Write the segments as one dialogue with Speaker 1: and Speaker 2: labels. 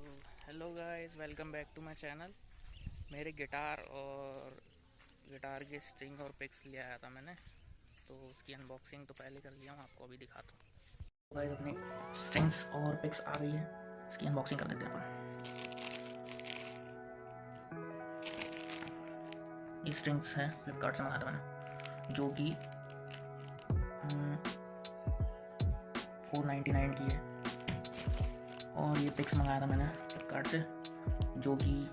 Speaker 1: Hello guys, welcome back to my channel. मेरे guitar की string और पिक्स ले आया था मैंने, तो उसकी अनबॉक्सिंग तो पहले कर लिया हूँ, आपको अभी दिखाता हूँ। गाइस, अपनी स्ट्रिंग्स और पिक्स आ गई है, इसकी अनबॉक्सिंग कर देते हैं अपन। ये स्ट्रिंग्स है, फ्लिपकार्ट से मंगाया था मैंने, जो कि 499 की है। और ये पिक्स मंगाया था मैंने फ्लिपकार्ट से, जो कि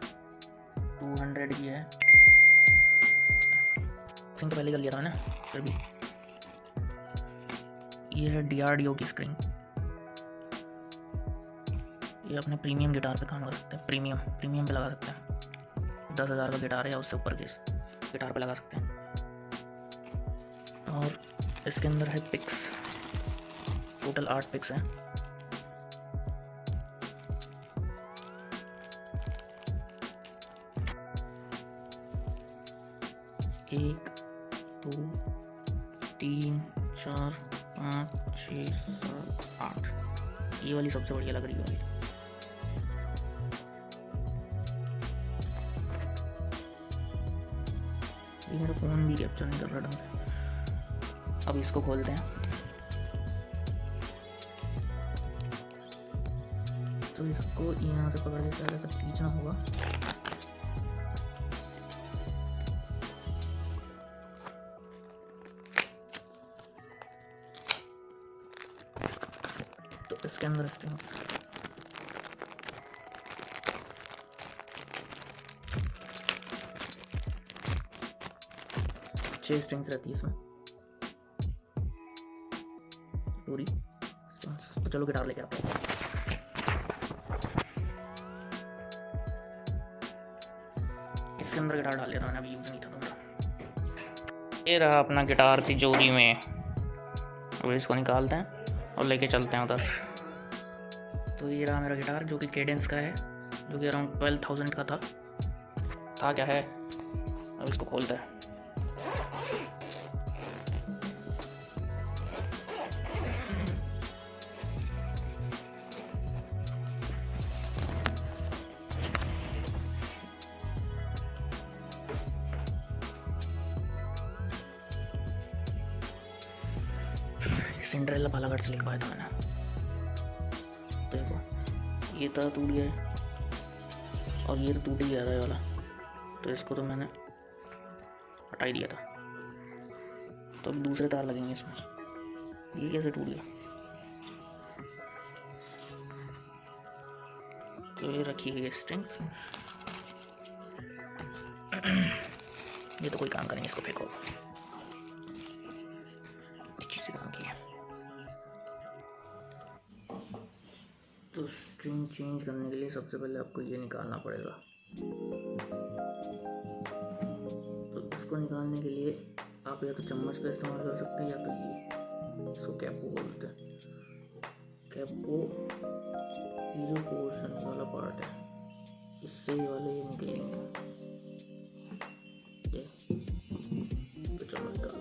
Speaker 1: 200 की है। स्क्रीन तो पहले कर लिया था मैंने, फिर भी ये है DRDO की स्क्रीन। ये अपने प्रीमियम गिटार पे काम कर सकते हैं, प्रीमियम पे लगा सकते हैं। 10,000 का गिटार है या उससे ऊपर के गिटार पे लगा सकते हैं। और इसके अंदर है पिक्स, टोटल 8 पिक्स हैं। एक, 2, 3, 4, 5, 6, 7, 8। ये वाली सबसे बढ़िया लग रही है। ये मेरा फ़ोन भी कैप्चर नहीं कर रहा ढंग से। अब इसको खोलते हैं। तो इसको यहाँ से पकड़ के पहले सब खींचना होगा। तो इसके अंदर स्ट्रिंग 6 स्ट्रिंग्स रहती है इसमें पूरी स्ट्रिंग्स। तो चलो गिटार लेके आते हैं। इसके अंदर गिटार डाल लिया था मैंने, अभी यूज़ नहीं था मेरा। ये रहा अपना गिटार तिजोरी में। अब इसको निकालते हैं और लेके चलते हैं उधर। तो ये रहा मेरा गिटार, जो कि केडेंस का है, जो कि अराउंड 12,000 का था क्या है। अब इसको खोलते हैं। सिंड्रेला बालाघाट से लिखवाया था मैंने। देखो, ये तार टूट गया है और ये तो टूट ही गया था ये वाला, तो इसको तो मैंने हटा ही दिया था। तो अब दूसरे तार लगेंगे इसमें। ये कैसे टूट गया? तो ये रखी हुई है स्ट्रिंग्स। ये तो कोई काम करेंगे, इसको फेंको। अच्छी सी काम की है। तो स्ट्रिंग चेंज करने के लिए सबसे पहले आपको ये निकालना पड़ेगा। तो इसको निकालने के लिए आप या तो चम्मच का इस्तेमाल कर सकते हैं, या तो ये, इसको कैपो बोलते हैं। कैपो, ये जो पोर्शन वाला पार्ट है, इससे ये वाले ये निकलेंगे। तो चम्मच डाल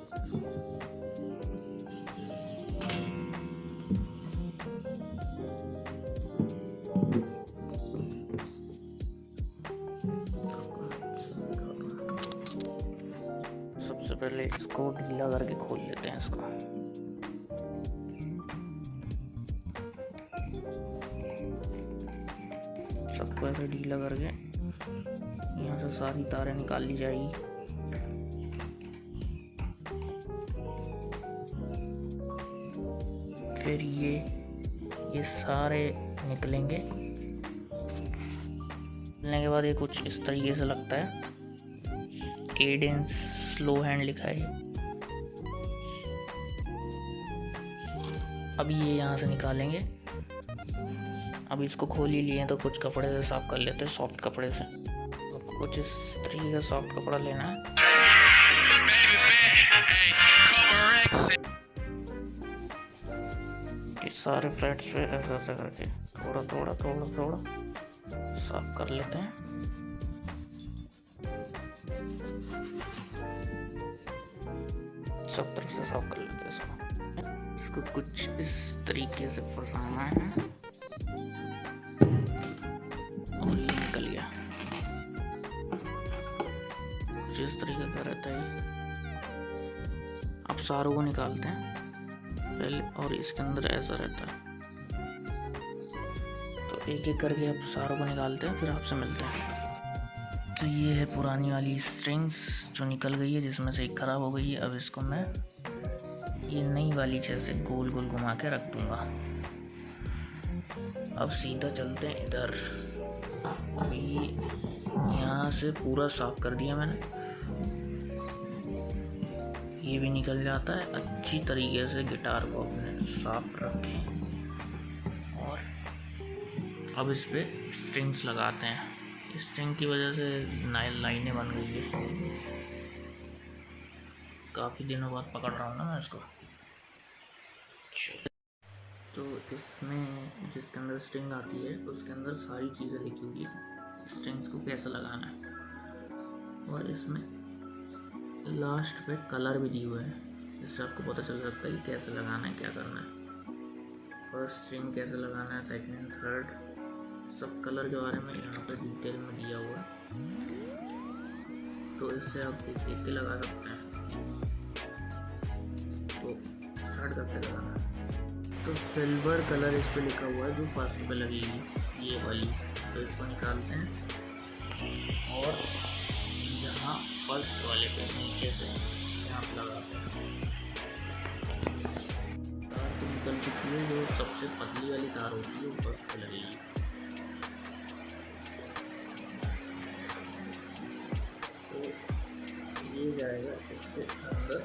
Speaker 1: सबसे पहले इसको ढीला करके खोल लेते हैं इसको। सबको ऐसे ढीला करके यहाँ से सारी तारें निकाल ली जाएगी। फिर ये सारे निकलेंगे। निकलने के बाद ये कुछ इस तरीके से लगता है। केडेंस स्लो हैंड लिखा है। अभी ये यहाँ से निकालेंगे। अब इसको खोल ही लिए तो कुछ कपड़े से साफ कर लेते हैं, सॉफ्ट कपड़े से। तो कुछ इस तरीके का सॉफ्ट कपड़ा लेना है। इस सारे फ्लैट्स पे ऐसा ऐसा करके थोड़ा थोड़ा थोड़ा थोड़ा साफ कर लेते हैं। सब तरफ से साफ कर लेते हैं इसको कुछ इस तरीके से फंसाना है। तरीके का रहता है। अब सारों को निकालते हैं पहले, और इसके अंदर ऐसा रहता है। तो एक एक करके अब सारों को निकालते हैं, फिर आपसे मिलते हैं। तो ये है पुरानी वाली स्ट्रिंग्स जो निकल गई है, जिसमें से एक ख़राब हो गई है। अब इसको मैं ये नई वाली जैसे गोल गोल घुमा के रख दूँगा। अब सीधा चलते हैं इधर। अभी यहाँ से पूरा साफ कर दिया मैंने, ये भी निकल जाता है। अच्छी तरीके से गिटार को अपने साफ रखें और अब इस पे स्ट्रिंग्स लगाते हैं। स्ट्रिंग की वजह से लाइनें बन गई है। काफ़ी दिनों बाद पकड़ रहा हूँ ना मैं इसको। तो इसमें जिसके अंदर स्ट्रिंग आती है उसके अंदर सारी चीज़ें लिखी हुई है, स्ट्रिंग्स को कैसे लगाना है। और इसमें लास्ट पे कलर भी दिए हुए हैं, जिससे आपको पता चल सकता है कि कैसे लगाना है, क्या करना है। फर्स्ट स्ट्रिंग कैसे लगाना है, सेकंड, थर्ड, सब कलर के बारे में यहाँ पे डिटेल में दिया हुआ है। तो इससे आप देख के लगा सकते हैं। तो स्टार्ट करते लगाना है। तो सिल्वर कलर इस पे लिखा हुआ है जो फर्स्ट पे लगेगी, ये वाली। तो इसको निकालते हैं और यहाँ फर्स्ट वाले पे नीचे से यहाँ पे लगाते हैं। तार तो निकल चुकी है, जो सबसे पतली वाली तार होती है वो फर्स्ट पे लगेगी। तो ये जाएगा इसके अंदर,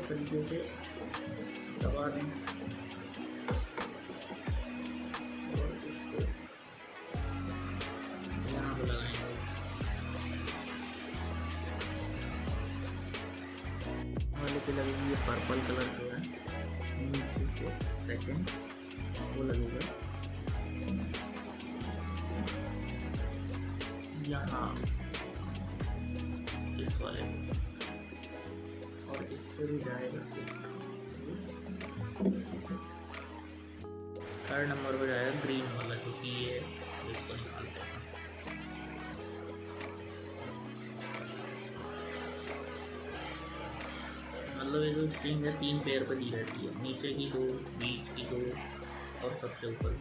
Speaker 1: तरीके से दबा दें और इसको यहाँ पे लगाएंगे। वाले पे लगेगी ये पर्पल कलर जो है, नीचे से सेकंड वो लगेगा यहाँ इस वाले पे, और इस पर भी जाएगा। थर्ड नंबर पर जाएगा ग्रीन वाला, जो कि ये इसको निकालते हैं। मतलब ये जो स्ट्रिंग है 3 पेयर पर दी रहती है, नीचे की 2, बीच की 2 और सबसे ऊपर।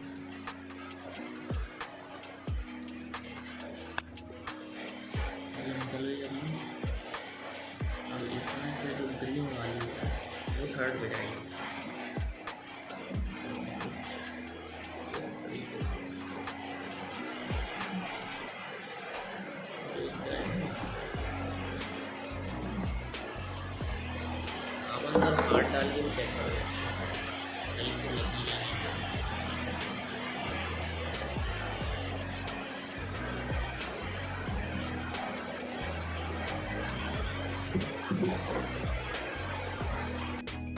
Speaker 1: निकल गई अपनी। अब इसमें से जो ग्रीन वाली है वो थर्ड पे जाएगी। अब अंदर हाथ डाल के चेक करो कहीं से लगी या नहीं।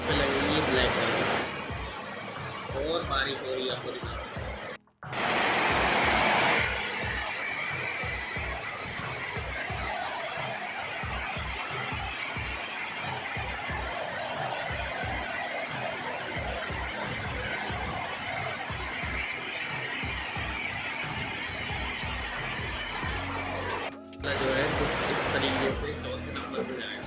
Speaker 1: लगेगी ब्लैक कलर और बारीक हो रही है आपको दिखा। जो है कुछ इस तरीके से चौथे नंबर पे जाएगा।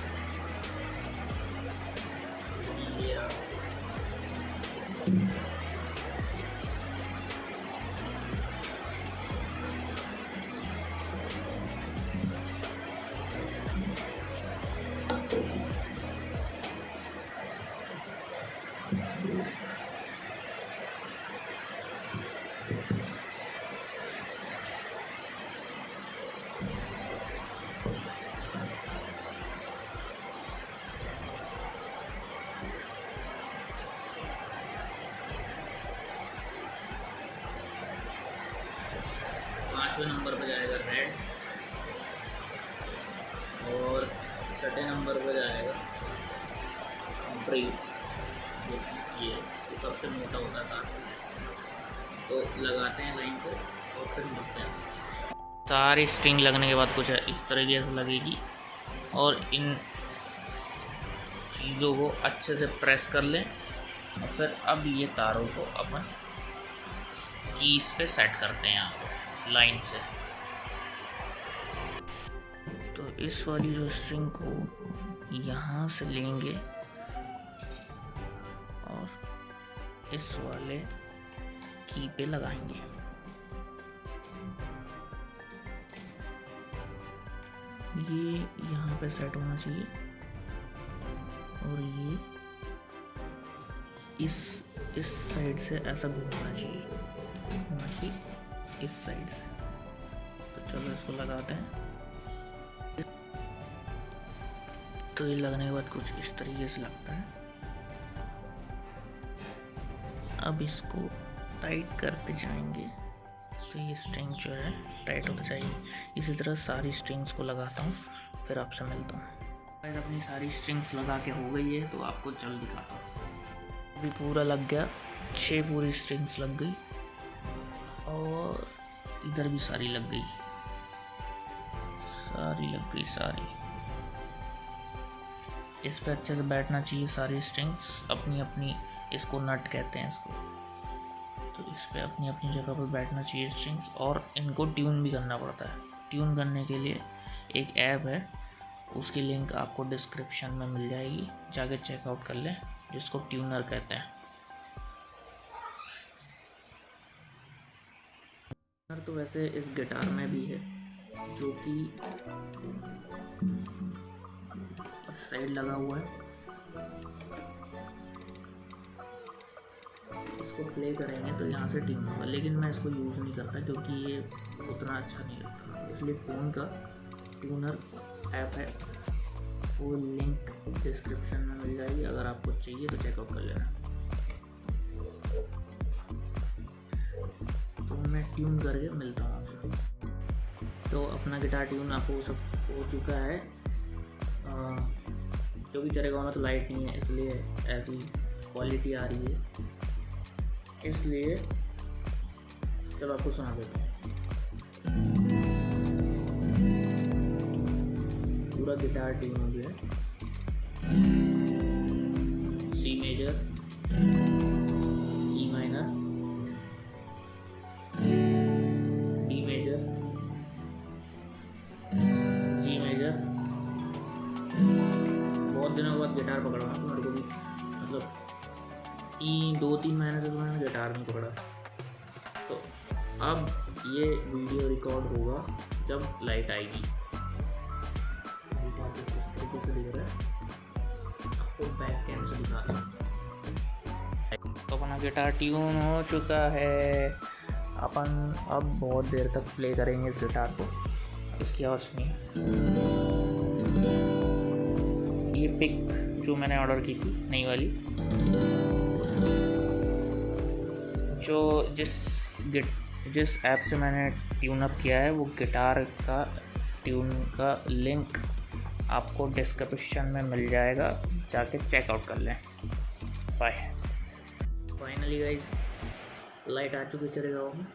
Speaker 1: पाँचवें नंबर पर जाएगा रेड और छठे नंबर पर जाएगा ब्रेव। ये सबसे मोटा होता है तार, तो लगाते हैं लाइन को और फिर मिलते हैं। सारी स्ट्रिंग लगने के बाद कुछ इस तरीके से लगेगी और इन चीज़ों को अच्छे से प्रेस कर लें और फिर अब ये तारों को अपन कीज पे सेट करते हैं यहाँ पे लाइन से। तो इस वाली जो स्ट्रिंग को यहाँ से लेंगे और इस वाले की पे लगाएंगे। ये यहाँ पे सेट होना चाहिए और ये इस साइड से ऐसा घूमना चाहिए इस साइड से। तो चलो इसको लगाते हैं। तो ये लगने के बाद कुछ इस तरीके से लगता है। अब इसको टाइट करते जाएंगे तो ये स्ट्रिंग जो है टाइट होता जाएगी। इसी तरह सारी स्ट्रिंग्स को लगाता हूँ, फिर आपसे मिलता हूँ। अपनी सारी स्ट्रिंग्स लगा के हो गई है तो आपको चल दिखाता हूँ। अभी पूरा लग गया, 6 पूरी स्ट्रिंग्स लग गई और इधर भी सारी लग गई, सारी। इस पे अच्छे से बैठना चाहिए सारी स्ट्रिंग्स अपनी अपनी, इसको नट कहते हैं इसको। तो इस पे अपनी अपनी जगह पर बैठना चाहिए स्ट्रिंग्स और इनको ट्यून भी करना पड़ता है। ट्यून करने के लिए एक ऐप है, उसकी लिंक आपको डिस्क्रिप्शन में मिल जाएगी, जाके चेकआउट कर लें, जिसको ट्यूनर कहते हैं। ट्यूनर तो वैसे इस गिटार में भी है, जो कि इस साइड लगा हुआ है। इसको प्ले करेंगे तो यहाँ से ट्यून होगा, लेकिन मैं इसको यूज़ नहीं करता क्योंकि ये उतना अच्छा नहीं लगता, इसलिए फ़ोन का ट्यूनर ऐप है, वो लिंक डिस्क्रिप्शन में मिल जाएगी। अगर आपको चाहिए तो चेकआउट कर लेना। तो मैं ट्यून करके मिलता हूँ आपसे। तो अपना गिटार ट्यून आपको सब हो चुका है, क्योंकि चलेगा में तो लाइट नहीं है इसलिए ऐसी क्वालिटी आ रही है, इसलिए चलो आपको सुना देता हूँ। पूरा गिटार ट्यून हो गया, C major, E minor, D major, G major. बहुत दिनों के बाद गिटार पकड़ा तो मेरे को भी मतलब 2-3 महीने से तो मैंने गिटार नहीं पकड़ा। तो अब ये वीडियो रिकॉर्ड होगा जब लाइट आएगी। तरीके से दिख रहा है, आपको बैक कैम से दिखाता हूँ। तो अपना गिटार ट्यून हो चुका है। अपन अब बहुत देर तक प्ले करेंगे इस गिटार को, इसकी आवाज़ सुनिए। ये पिक जो मैंने ऑर्डर की थी नई वाली, जो जिस ऐप से मैंने ट्यून अप किया है, वो गिटार का ट्यून का लिंक आपको डिस्क्रिप्शन में मिल जाएगा, जाके चेकआउट कर लें। बाय। फाइनली गाइस लाइट आ चुकी चले गाँव में।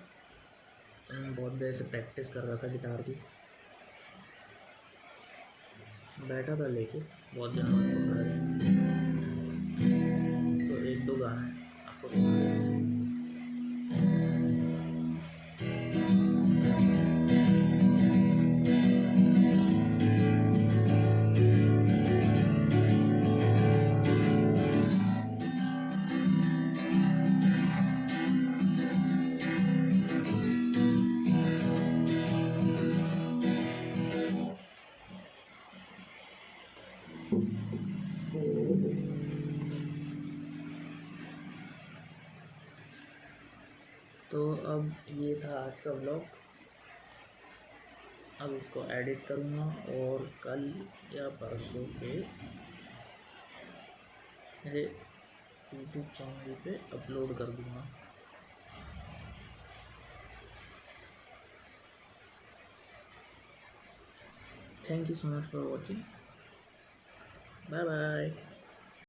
Speaker 1: मैं बहुत देर से प्रैक्टिस कर रहा था गिटार की, बैठा था लेके बहुत दिन बाद। तो 1-2 गाना है आपको सुना। तो अब ये था आज का व्लॉग। अब इसको एडिट करूँगा और कल या परसों पे मेरे यूट्यूब चैनल पे अपलोड कर दूँगा। Thank you so much for watching. Bye bye.